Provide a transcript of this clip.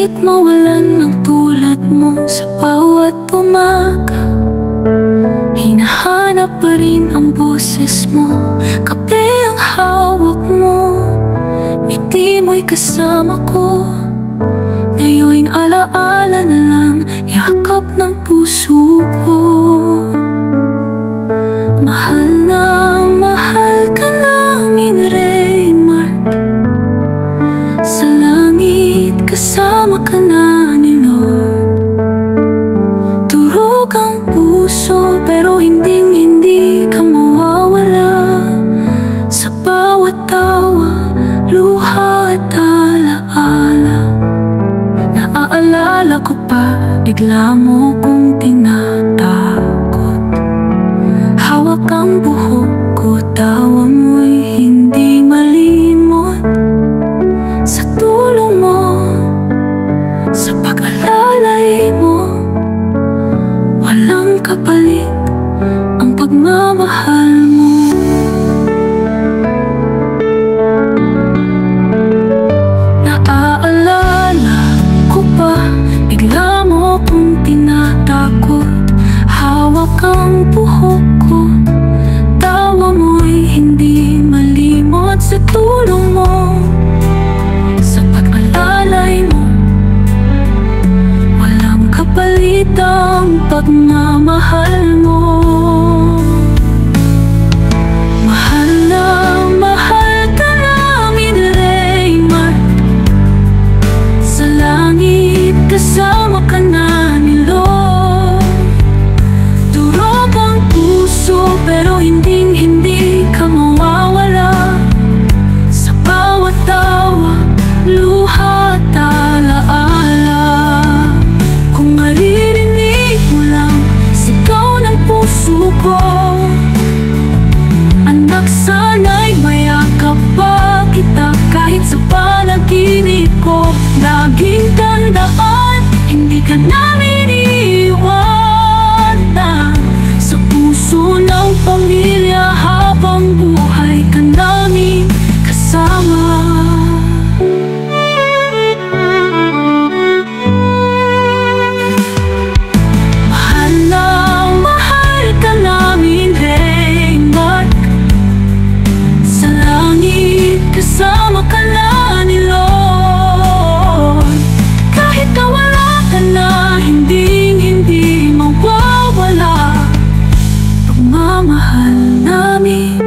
Bakit mawalan ng tulad mo sa bawat umaga? Hinahanap pa rin ang boses mo, kape ang hawak mo, ngiti mo'y kasama ko. Ngayon'y alaala na lang, yakap ng puso ko. Mahal na mahal ka namin, Raymart. Sa langit kasama ka na ni Lord. Durog ang puso pero hindi ka mawawala. Sa bawat tawa, luha at alaala. Naaalala ko pa, bigla mo kong tinatakot. Hawak ang buhok ko, tawa mo'y hindi malimot. Sa tulong mo, sa pag-alalay mo, walang kapalit ang pagmamahal mo. Naaalala ko pa, bigla mo kong tinatakot. Hawak ang buhok ko, tawa mo'y hindi malimot. Sa tulong mo, sa pag-alalay mo, walang kapalit ang pagmamahal mo. Mahal na mahal ka namin, Raymart. Sa langit kasama ka na ni Lord. Durog ang puso pero hindi ka mawawala. Sa bawat tawa, luha at alaala. Kung maririnig mo lang sigaw ng puso ko, anak, sana'y mayakap pa kita kahit sa panaginip ko. Laging tandaan, hindi ka namin iiwanan. Sa puso ng pamilya habang buhay ka namin kasama. Mahal na mahal ka namin, Raymart. Sa langit kasama ka na ni Lord. Kahit nawala ka na, hindi mawawala pagmamahal namin.